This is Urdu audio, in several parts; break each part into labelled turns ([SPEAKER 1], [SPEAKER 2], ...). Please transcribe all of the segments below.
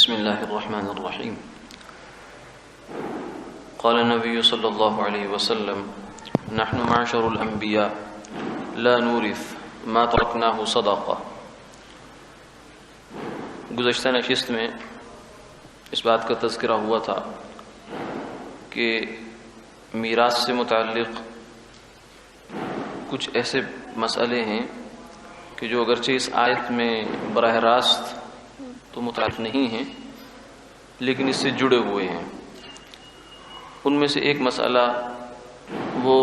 [SPEAKER 1] بسم الله الرحمن الرحيم. قال النبي صلى الله عليه وسلم: نحن معشر الأنبياء لا نورث ما تركناه صدقة. گزشتہ نشست میں اس بات کا تذکرہ ہوا تھا کہ میراث سے متعلق کچھ ایسے مسئلے ہیں کہ جو اگرچہ اس آیت میں براہ راست تو متعلق نہیں ہیں لیکن اس سے جڑے ہوئے ہیں. ان میں سے ایک مسئلہ وہ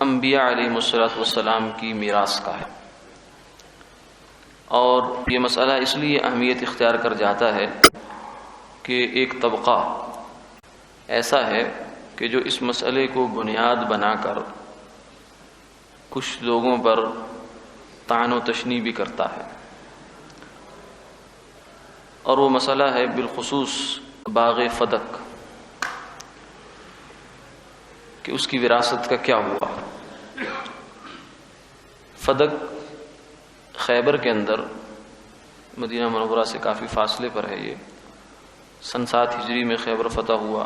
[SPEAKER 1] انبیاء علیہم السلام کی میراث کا ہے، اور یہ مسئلہ اس لیے اہمیت اختیار کر جاتا ہے کہ ایک طبقہ ایسا ہے کہ جو اس مسئلے کو بنیاد بنا کر کچھ لوگوں پر طعن و تشنیع بھی کرتا ہے، اور وہ مسئلہ ہے بالخصوص باغ فدق کہ اس کی وراثت کا کیا ہوا. فدق خیبر کے اندر مدینہ منورہ سے کافی فاصلے پر ہے. یہ سن 7 ہجری میں خیبر فتح ہوا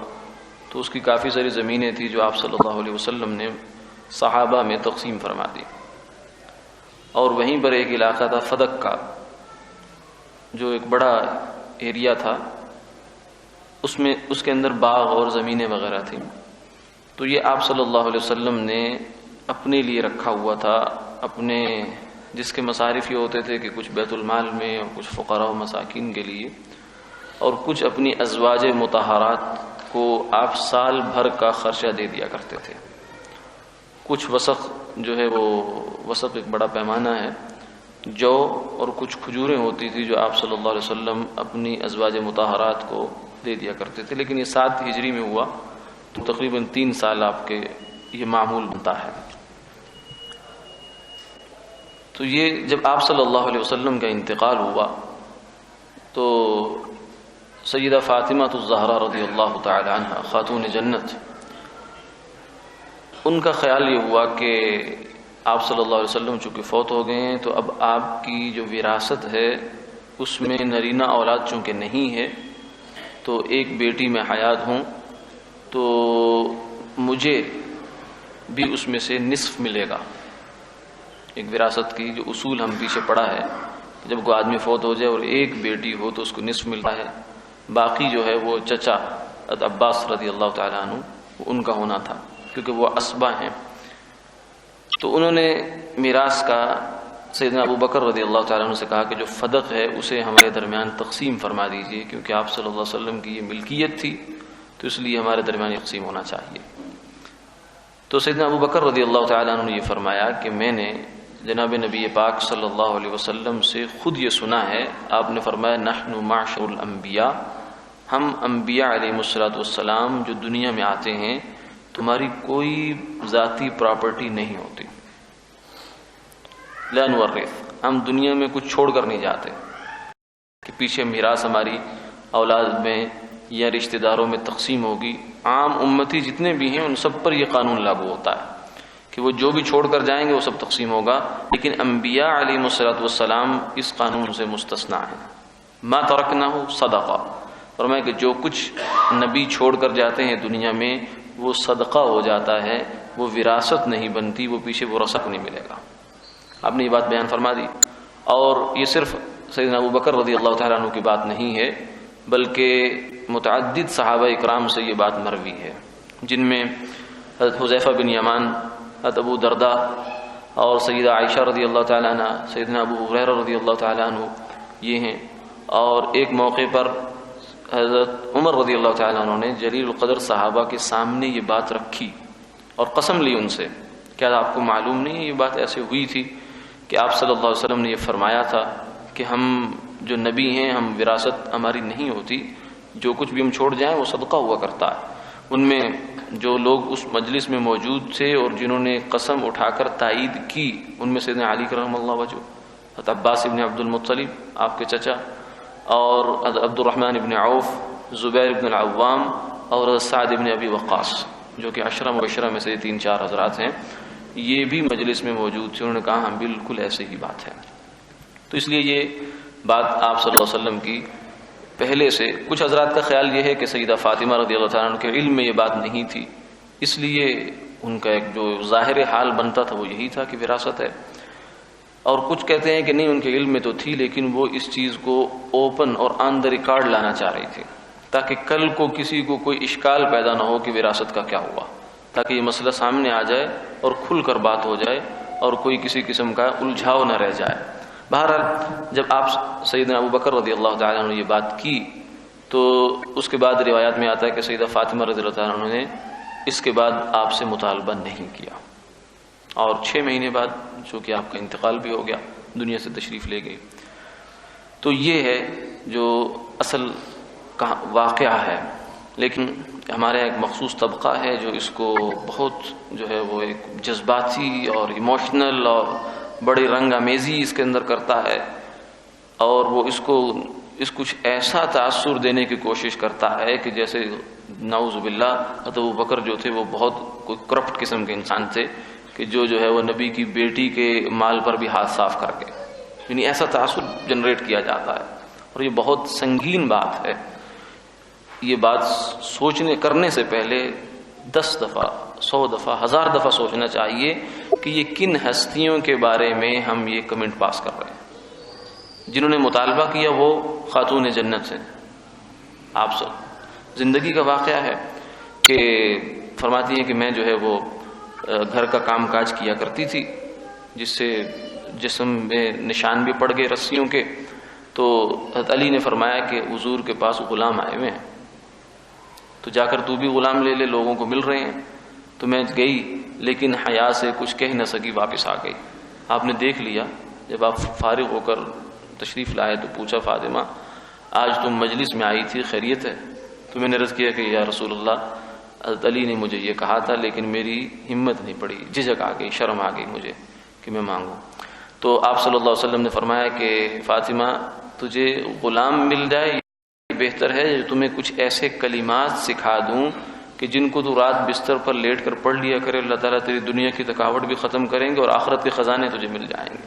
[SPEAKER 1] تو اس کی کافی ساری زمینیں تھیں جو آپ صلی اللہ علیہ وسلم نے صحابہ میں تقسیم فرما دی، اور وہیں پر ایک علاقہ تھا فدق کا جو ایک بڑا ایریا تھا، اس کے اندر باغ اور زمینیں وغیرہ تھیں. تو یہ آپ صلی اللہ علیہ وسلم نے اپنے لیے رکھا ہوا تھا، اپنے جس کے مصارف یہ ہوتے تھے کہ کچھ بیت المال میں اور کچھ فقراء و مساکین کے لیے، اور کچھ اپنی ازواج مطہرات کو آپ سال بھر کا خرچہ دے دیا کرتے تھے. کچھ وسق جو ہے وہ وسق ایک بڑا پیمانہ ہے، جو اور کچھ کھجوریں ہوتی تھی جو آپ صلی اللہ علیہ وسلم اپنی ازواج مطہرات کو دے دیا کرتے تھے. لیکن یہ 7 ہجری میں ہوا تو تقریباً 3 سال آپ کے یہ معمول بنتا ہے. تو یہ جب آپ صلی اللہ علیہ وسلم کا انتقال ہوا تو سیدہ فاطمہ الزہرا رضی اللہ تعالی عنہ خاتون جنت، ان کا خیال یہ ہوا کہ آپ صلی اللہ علیہ وسلم چونکہ فوت ہو گئے ہیں تو اب آپ کی جو وراثت ہے اس میں نرینہ اولاد چونکہ نہیں ہے، تو ایک بیٹی میں حیات ہوں تو مجھے بھی اس میں سے نصف ملے گا. ایک وراثت کی جو اصول ہم پیچھے پڑھا ہے، جب کوئی آدمی فوت ہو جائے اور ایک بیٹی ہو تو اس کو نصف ملتا ہے، باقی جو ہے وہ چچا عباس رضی اللہ تعالیٰ عنہ وہ ان کا ہونا تھا کیونکہ وہ اسبا ہیں. تو انہوں نے میراث کا سیدنا ابو بکر رضی اللہ تعالیٰ عنہ سے کہا کہ جو فدق ہے اسے ہمارے درمیان تقسیم فرما دیجئے، کیونکہ آپ صلی اللہ علیہ وسلم کی یہ ملکیت تھی تو اس لیے ہمارے درمیان تقسیم ہونا چاہیے. تو سیدنا ابو بکر رضی اللہ تعالیٰ عنہ نے یہ فرمایا کہ میں نے جناب نبی پاک صلی اللہ علیہ وسلم سے خود یہ سنا ہے، آپ نے فرمایا نحن معشر الانبیاء، ہم انبیاء علیہم السلام جو دنیا میں آتے ہیں تمہاری کوئی ذاتی پراپرٹی نہیں ہوتی. لا نورث، ہم دنیا میں کچھ چھوڑ کر نہیں جاتے کہ پیچھے میراث ہماری اولاد میں یا رشتہ داروں میں تقسیم ہوگی. عام امتی جتنے بھی ہیں ان سب پر یہ قانون لاگو ہوتا ہے کہ وہ جو بھی چھوڑ کر جائیں گے وہ سب تقسیم ہوگا، لیکن انبیاء علیہم السلام اس قانون سے مستثنیٰ ہیں. ما ترکنہ صدقہ، فرمایا کہ جو کچھ نبی چھوڑ کر جاتے ہیں دنیا میں وہ صدقہ ہو جاتا ہے، وہ وراثت نہیں بنتی، وہ پیچھے ورثہ کو نہیں ملے گا. آپ نے یہ بات بیان فرما دی. اور یہ صرف سیدنا ابو بکر رضی اللہ تعالیٰ عنہ کی بات نہیں ہے بلکہ متعدد صحابہ اکرام سے یہ بات مروی ہے، جن میں حضرت حذیفہ بن یمان، حضرت ابو درداء اور سیدہ عائشہ رضی اللہ تعالیٰ عنہ، سیدنا ابو ہریرہ رضی اللہ تعالیٰ عنہ یہ ہیں. اور ایک موقع پر حضرت عمر رضی اللہ تعالیٰ عنہ نے جلیل القدر صحابہ کے سامنے یہ بات رکھی اور قسم لی ان سے، کیا آپ کو معلوم نہیں یہ بات ایسے ہوئی تھی کہ آپ صلی اللہ علیہ وسلم نے یہ فرمایا تھا کہ ہم جو نبی ہیں ہم وراثت ہماری نہیں ہوتی، جو کچھ بھی ہم چھوڑ جائیں وہ صدقہ ہوا کرتا ہے. ان میں جو لوگ اس مجلس میں موجود تھے اور جنہوں نے قسم اٹھا کر تائید کی ان میں سیدنا علی کرم اللہ وجہ، حضرت عباس ابن عبد المطلب آپ کے چچا، اور عبد الرحمن ابن عوف، زبیر ابن العوام اور سعد ابن ابی وقاص، جو کہ 10 مبشرہ میں سے 3-4 حضرات ہیں، یہ بھی مجلس میں موجود تھے. انہوں نے کہا ہم بالکل ایسے ہی بات ہے. تو اس لیے یہ بات آپ صلی اللہ علیہ وسلم کی پہلے سے کچھ حضرات کا خیال یہ ہے کہ سیدہ فاطمہ رضی اللہ تعالیٰ عنہ کے علم میں یہ بات نہیں تھی، اس لیے ان کا ایک جو ظاہر حال بنتا تھا وہ یہی تھا کہ وراثت ہے، اور کچھ کہتے ہیں کہ نہیں ان کے علم میں تو تھی لیکن وہ اس چیز کو اوپن اور آن دا ریکارڈ لانا چاہ رہی تھی تاکہ کل کو کسی کو کوئی اشکال پیدا نہ ہو کہ وراثت کا کیا ہوا، تاکہ یہ مسئلہ سامنے آ جائے اور کھل کر بات ہو جائے اور کوئی کسی قسم کا الجھاؤ نہ رہ جائے۔ بہرحال جب آپ سیدنا ابو بکر رضی اللہ تعالیٰ عنہ نے یہ بات کی تو اس کے بعد روایات میں آتا ہے کہ سیدہ فاطمہ رضی اللہ تعالیٰ عنہ نے اس کے بعد آپ سے مطالبہ نہیں کیا، اور 6 مہینے بعد چونکہ آپ کا انتقال بھی ہو گیا، دنیا سے تشریف لے گئی۔ تو یہ ہے جو اصل واقعہ ہے، لیکن ہمارے ایک مخصوص طبقہ ہے جو اس کو بہت جو ہے وہ ایک جذباتی اور ایموشنل اور بڑی رنگ آمیزی اس کے اندر کرتا ہے، اور وہ اس کو کچھ ایسا تاثر دینے کی کوشش کرتا ہے کہ جیسے نعوذ باللہ حضرت ابو بکر جو تھے وہ بہت کوئی کرپٹ قسم کے انسان تھے کہ جو ہے وہ نبی کی بیٹی کے مال پر بھی ہاتھ صاف کر کے، یعنی ایسا تاثر جنریٹ کیا جاتا ہے، اور یہ بہت سنگین بات ہے۔ یہ بات سوچنے کرنے سے پہلے 10 دفعہ 100 دفعہ 1000 دفعہ سوچنا چاہیے کہ یہ کن ہستیوں کے بارے میں ہم یہ کمنٹ پاس کر رہے ہیں۔ جنہوں نے مطالبہ کیا وہ خاتون جنت سے، آپ سب زندگی کا واقعہ ہے کہ فرماتی ہیں کہ میں جو ہے وہ گھر کا کام کاج کیا کرتی تھی جس سے جسم میں نشان بھی پڑ گئے رسیوں کے، تو حضرت علی نے فرمایا کہ حضور کے پاس غلام آئے ہوئے ہیں تو جا کر تو بھی غلام لے لے، لوگوں کو مل رہے ہیں۔ تو میں گئی لیکن حیا سے کچھ کہہ نہ سکی، واپس آ گئی۔ آپ نے دیکھ لیا، جب آپ فارغ ہو کر تشریف لائے تو پوچھا فاطمہ آج تم مجلس میں آئی تھی، خیریت ہے؟ تو میں نے عرض کیا کہ یا رسول اللہ حضرت علی نے مجھے یہ کہا تھا لیکن میری ہمت نہیں پڑی، جھجک آ گئی، شرم آ گئی مجھے کہ میں مانگوں۔ تو آپ صلی اللہ علیہ وسلم نے فرمایا کہ فاطمہ تجھے غلام مل جائے یہ بہتر ہے جو تمہیں کچھ ایسے کلمات سکھا دوں کہ جن کو تو رات بستر پر لیٹ کر پڑھ لیا کرے، اللہ تعالیٰ تیری دنیا کی تھکاوٹ بھی ختم کریں گے اور آخرت کے خزانے تجھے مل جائیں گے۔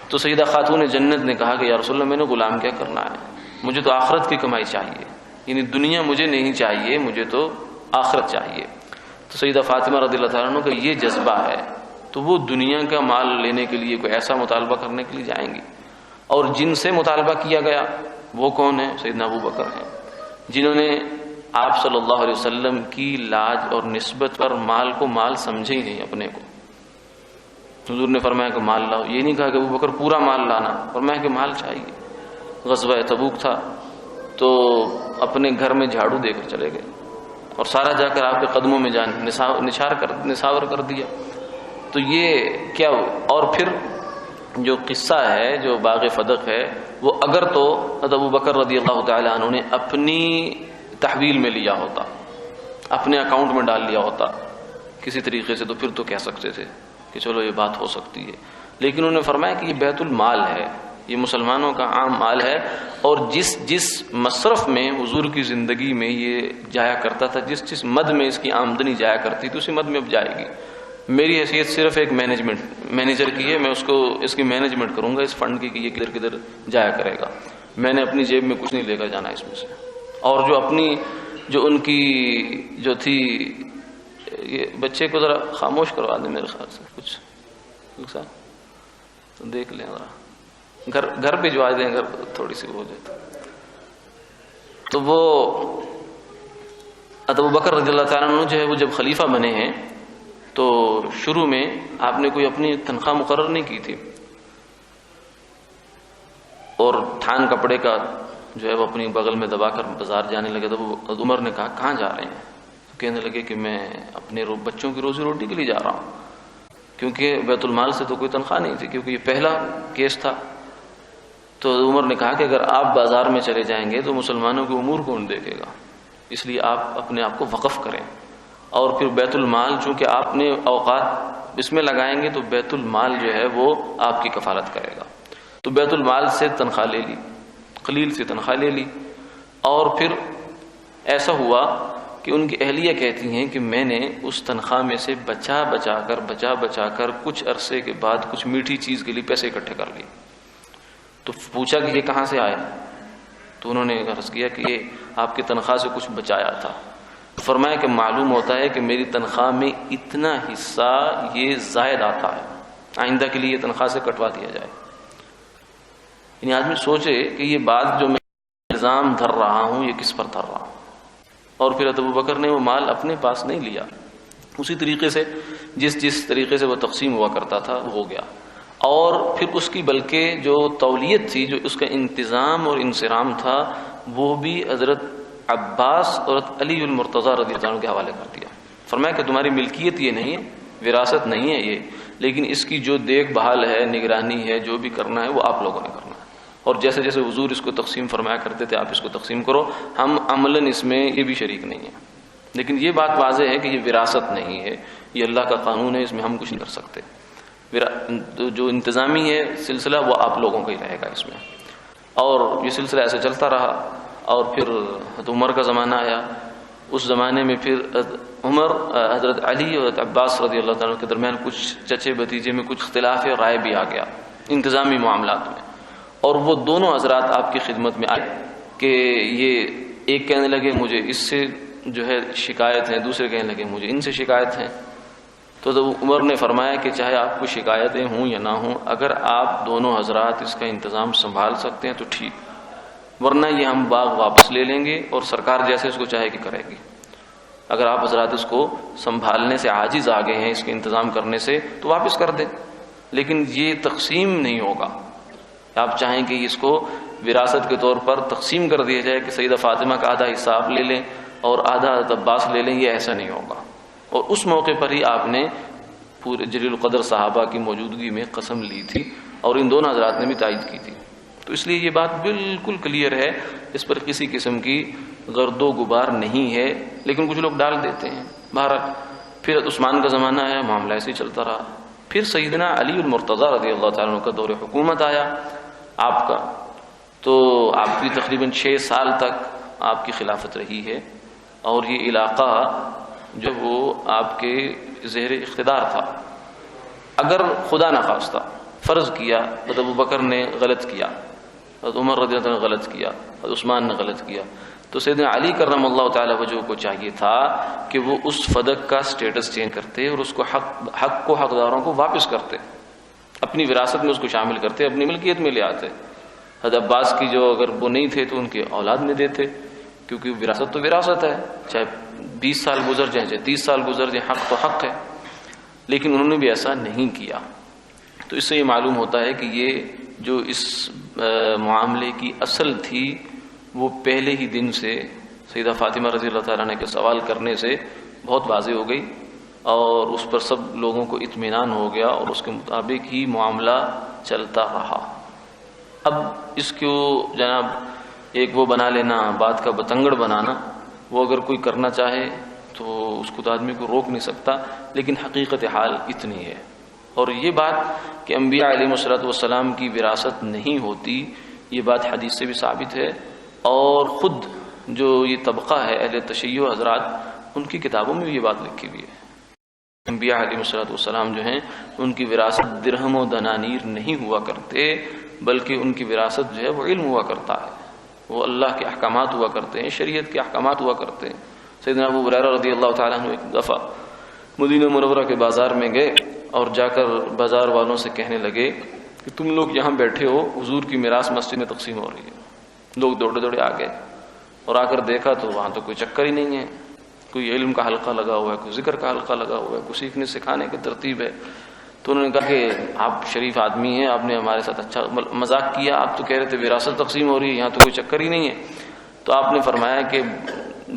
[SPEAKER 1] تو سیدہ خاتون جنت نے کہا کہ یا رسول اللہ میں نے غلام کیا کرنا ہے، مجھے تو آخرت کی کمائی چاہیے، یعنی دنیا مجھے نہیں چاہیے، مجھے تو آخرت چاہیے۔ تو سیدہ فاطمہ رضی اللہ تعالیٰ عنہ کا یہ جذبہ ہے تو وہ دنیا کا مال لینے کے لیے کوئی ایسا مطالبہ کرنے کے لیے جائیں گی، اور جن سے مطالبہ کیا گیا وہ کون ہے؟ سیدنا ابو بکر ہیں، جنہوں نے آپ صلی اللہ علیہ وسلم کی لاج اور نسبت پر مال کو مال سمجھے ہی نہیں اپنے کو۔ حضور نے فرمایا کہ مال لاؤ، یہ نہیں کہا کہ ابو بکر پورا مال لانا، فرمایا کہ مال چاہیے۔ غزوہ تبوک تھا تو اپنے گھر میں جھاڑو دے کر چلے گئے اور سارا جا کر آپ کے قدموں میں جان نشاور کر دیا۔ تو یہ کیا، اور پھر جو قصہ ہے جو باغ فدق ہے وہ اگر تو ابو بکر رضی اللہ تعالی عنہ نے اپنی تحویل میں لیا ہوتا، اپنے اکاؤنٹ میں ڈال لیا ہوتا کسی طریقے سے، تو پھر تو کہہ سکتے تھے کہ چلو یہ بات ہو سکتی ہے، لیکن انہوں نے فرمایا کہ یہ بیت المال ہے، یہ مسلمانوں کا عام مال ہے، اور جس مصرف میں حضور کی زندگی میں یہ جایا کرتا تھا، جس مد میں اس کی آمدنی جایا کرتی تھی اسی مد میں اب جائے گی۔ میری حیثیت صرف ایک مینیجر کی ہے، میں اس کی مینجمنٹ کروں گا اس فنڈ کی کہ یہ کدھر کدھر جایا کرے گا، میں نے اپنی جیب میں کچھ نہیں لے کر جانا اس میں سے۔ اور جو ان کی جو تھی، یہ بچے کو ذرا خاموش کروا دیں میرے خیال سے، کچھ تو دیکھ لیں ذرا، گھر پہ جو آ دیں اگر تھوڑی سی ہو جائے تو وہ ابو بکر رضی اللہ تعالیٰ عنہ جو ہے وہ جب خلیفہ بنے ہیں تو شروع میں آپ نے کوئی اپنی تنخواہ مقرر نہیں کی تھی، اور تھان کپڑے کا جو ہے وہ اپنی بغل میں دبا کر بازار جانے لگے تو عمر نے کہا کہاں جا رہے ہیں؟ تو کہنے لگے کہ میں اپنے بچوں کی روزی روٹی کے لیے جا رہا ہوں، کیونکہ بیت المال سے تو کوئی تنخواہ نہیں تھی، کیونکہ یہ پہلا کیس تھا۔ تو عمر نے کہا کہ اگر آپ بازار میں چلے جائیں گے تو مسلمانوں کے امور کون دیکھے گا، اس لیے آپ اپنے آپ کو وقف کریں، اور پھر بیت المال چونکہ آپ نے اوقات اس میں لگائیں گے تو بیت المال جو ہے وہ آپ کی کفالت کرے گا۔ تو بیت المال سے تنخواہ لے لی، قلیل سے تنخواہ لے لی، اور پھر ایسا ہوا کہ ان کی اہلیہ کہتی ہیں کہ میں نے اس تنخواہ میں سے بچا بچا کر کچھ عرصے کے بعد کچھ میٹھی چیز کے لیے پیسے اکٹھے کر لیے۔ تو پوچھا کہ یہ کہاں سے آیا؟ تو انہوں نے عرض کیا کہ یہ آپ کی تنخواہ سے کچھ بچایا تھا. فرمایا کہ معلوم ہوتا ہے کہ میری تنخواہ میں اتنا حصہ یہ زائد آتا ہے، آئندہ کے لیے یہ تنخواہ سے کٹوا دیا جائے. یعنی آدمی سوچے کہ یہ بات جو میں الزام دھر رہا ہوں یہ کس پر دھر رہا ہوں. اور پھر ابو بکر نے وہ مال اپنے پاس نہیں لیا، اسی طریقے سے جس طریقے سے وہ تقسیم ہوا کرتا تھا وہ ہو گیا. اور پھر اس کی بلکہ جو تولیت تھی، جو اس کا انتظام اور انصرام تھا، وہ بھی حضرت عباس اور علی المرتضیٰ رضی اللہ عنہ کے حوالے کر دیا. فرمایا کہ تمہاری ملکیت یہ نہیں ہے، وراثت نہیں ہے یہ، لیکن اس کی جو دیکھ بھال ہے، نگرانی ہے، جو بھی کرنا ہے وہ آپ لوگوں نے کرنا ہے. اور جیسے جیسے حضور اس کو تقسیم فرمایا کرتے تھے آپ اس کو تقسیم کرو، ہم عملاً اس میں یہ بھی شریک نہیں ہیں. لیکن یہ بات واضح ہے کہ یہ وراثت نہیں ہے، یہ اللہ کا قانون ہے، اس میں ہم کچھ نہیں کر سکتے. جو انتظامی ہے سلسلہ وہ آپ لوگوں کا ہی رہے گا اس میں. اور یہ سلسلہ ایسے چلتا رہا. اور پھر حضرت عمر کا زمانہ آیا. اس زمانے میں پھر عمر، حضرت علی اور حضرت عباس رضی اللہ تعالیٰ کے درمیان کچھ چچے بھتیجے میں کچھ اختلاف رائے بھی آ گیا انتظامی معاملات میں. اور وہ دونوں حضرات آپ کی خدمت میں آئے کہ یہ ایک کہنے لگے مجھے اس سے جو ہے شکایت ہے، دوسرے کہنے لگے مجھے ان سے شکایت ہے. تو عمر نے فرمایا کہ چاہے آپ کو شکایتیں ہوں یا نہ ہوں، اگر آپ دونوں حضرات اس کا انتظام سنبھال سکتے ہیں تو ٹھیک، ورنہ یہ ہم باغ واپس لے لیں گے اور سرکار جیسے اس کو چاہے کہ کرے گی. اگر آپ حضرات اس کو سنبھالنے سے عاجز آ گئے ہیں، اس کے انتظام کرنے سے، تو واپس کر دیں، لیکن یہ تقسیم نہیں ہوگا. آپ چاہیں کہ اس کو وراثت کے طور پر تقسیم کر دیا جائے کہ سیدہ فاطمہ کا آدھا حصہ آپ لے لیں اور آدھا حضرت عباس لے لیں، یہ ایسا نہیں ہوگا. اور اس موقع پر ہی آپ نے پورے جلیل القدر صحابہ کی موجودگی میں قسم لی تھی اور ان دونوں حضرات نے بھی تائید کی تھی. تو اس لیے یہ بات بالکل کلیئر ہے، اس پر کسی قسم کی گرد و غبار نہیں ہے، لیکن کچھ لوگ ڈال دیتے ہیں. بہرحال پھر عثمان کا زمانہ آیا، معاملہ ایسے ہی چلتا رہا. پھر سیدنا علی المرتضیٰ رضی اللہ تعالیٰ عنہ کا دور حکومت آیا آپ کا. تو آپ کی تقریباً 6 سال تک آپ کی خلافت رہی ہے، اور یہ علاقہ جو وہ آپ کے زیر اقتدار تھا. اگر خدا نخواستہ فرض کیا حضرت ابو بکر نے غلط کیا، حضرت عمر رضی اللہ عنہ نے غلط کیا، حضرت عثمان نے غلط کیا، تو سیدنا علی کرم اللہ تعالیٰ وجہ کو چاہیے تھا کہ وہ اس فدق کا سٹیٹس چینج کرتے اور اس کو حق کو حقداروں کو واپس کرتے، اپنی وراثت میں اس کو شامل کرتے، اپنی ملکیت میں لے آتے. حضرت عباس کی جو اگر وہ نہیں تھے تو ان کے اولاد میں دیتے، کیونکہ وراثت تو وراثت ہے، چاہے 20 سال گزر جائیں چاہے 30 سال گزر جائیں، حق تو حق ہے. لیکن انہوں نے بھی ایسا نہیں کیا. تو اس سے یہ معلوم ہوتا ہے کہ یہ جو اس معاملے کی اصل تھی وہ پہلے ہی دن سے سیدہ فاطمہ رضی اللہ تعالیٰ عنہ کے سوال کرنے سے بہت واضح ہو گئی، اور اس پر سب لوگوں کو اطمینان ہو گیا، اور اس کے مطابق ہی معاملہ چلتا رہا. اب اس کو جناب ایک وہ بنا لینا، بات کا بتنگڑ بنانا، وہ اگر کوئی کرنا چاہے تو اس کو تو آدمی کو روک نہیں سکتا، لیکن حقیقت حال اتنی ہے. اور یہ بات کہ انبیاء علیہم الصلوۃ والسلام کی وراثت نہیں ہوتی، یہ بات حدیث سے بھی ثابت ہے، اور خود جو یہ طبقہ ہے اہل تشیع حضرات، ان کی کتابوں میں بھی یہ بات لکھی ہوئی ہے. انبیاء علیہم الصلوۃ والسلام جو ہیں ان کی وراثت درہم و دنانیر نہیں ہوا کرتے، بلکہ ان کی وراثت جو ہے وہ علم ہوا کرتا ہے، وہ اللہ کے احکامات ہوا کرتے ہیں، شریعت کے احکامات ہوا کرتے ہیں. سیدنا ابو ہریرہ رضی اللہ تعالیٰ عنہ ایک دفعہ مدینہ منورہ کے بازار میں گئے اور جا کر بازار والوں سے کہنے لگے کہ تم لوگ یہاں بیٹھے ہو، حضور کی میراث مسجد میں تقسیم ہو رہی ہے. لوگ دوڑے دوڑے آ گئے اور آ کر دیکھا تو وہاں تو کوئی چکر ہی نہیں ہے، کوئی علم کا حلقہ لگا ہوا ہے، کوئی ذکر کا حلقہ لگا ہوا ہے، کوئی سیکھنے سکھانے کی ترتیب ہے. تو انہوں نے کہا کہ آپ شریف آدمی ہیں، آپ نے ہمارے ساتھ اچھا مذاق کیا، آپ تو کہہ رہے تھے وراثت تقسیم ہو رہی ہے، یہاں تو کوئی چکر ہی نہیں ہے. تو آپ نے فرمایا کہ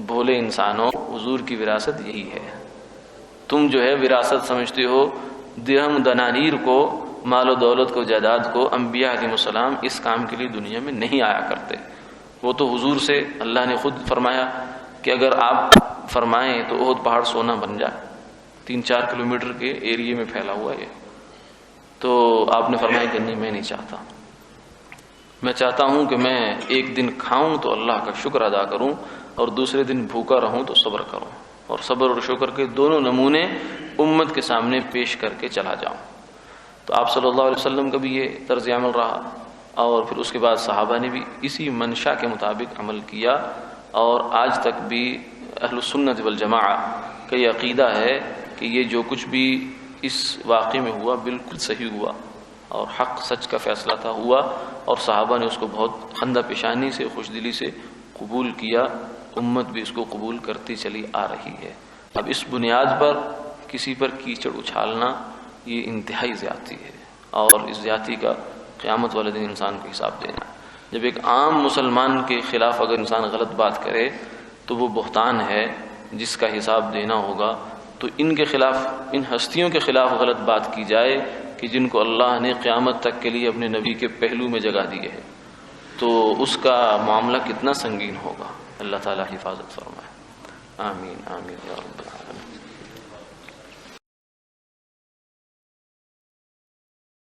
[SPEAKER 1] بھولے انسانوں، حضور کی وراثت یہی ہے. تم جو ہے وراثت سمجھتے ہو درہم دنانیر کو، مال و دولت کو، جائیداد کو. انبیاء علیہ السلام اس کام کے لیے دنیا میں نہیں آیا کرتے. وہ تو حضور سے اللہ نے خود فرمایا کہ اگر آپ فرمائیں تو احد پہاڑ سونا بن جائے، 3-4 کلومیٹر کے ایریے میں پھیلا ہوا ہے. تو آپ نے فرمایا کہ نہیں، میں نہیں چاہتا، میں چاہتا ہوں کہ میں ایک دن کھاؤں تو اللہ کا شکر ادا کروں، اور دوسرے دن بھوکا رہوں تو صبر کروں، اور صبر اور شکر کے دونوں نمونے امت کے سامنے پیش کر کے چلا جاؤں. تو آپ صلی اللہ علیہ وسلم کا بھی یہ طرز عمل رہا اور پھر اس کے بعد صحابہ نے بھی اسی منشا کے مطابق عمل کیا، اور آج تک بھی اہل السنت والجماعہ کا یہ عقیدہ ہے کہ یہ جو کچھ بھی اس واقعے میں ہوا بالکل صحیح ہوا، اور حق سچ کا فیصلہ تھا ہوا، اور صحابہ نے اس کو بہت خندہ پیشانی سے، خوش دلی سے قبول کیا، امت بھی اس کو قبول کرتی چلی آ رہی ہے۔ اب اس بنیاد پر کسی پر کیچڑ اچھالنا یہ انتہائی زیادتی ہے، اور اس زیادتی کا قیامت والے دن انسان کو حساب دینا ہے۔ جب ایک عام مسلمان کے خلاف اگر انسان غلط بات کرے تو وہ بہتان ہے جس کا حساب دینا ہوگا۔ تو ان کے خلاف، ان ہستیوں کے خلاف غلط بات کی جائے کہ جن کو اللہ نے قیامت تک کے لیے اپنے نبی کے پہلو میں جگہ دی ہے، تو اس کا معاملہ کتنا سنگین ہوگا۔ اللہ تعالیٰ حفاظت فرمائے۔ آمین آمین یا رب العالمین۔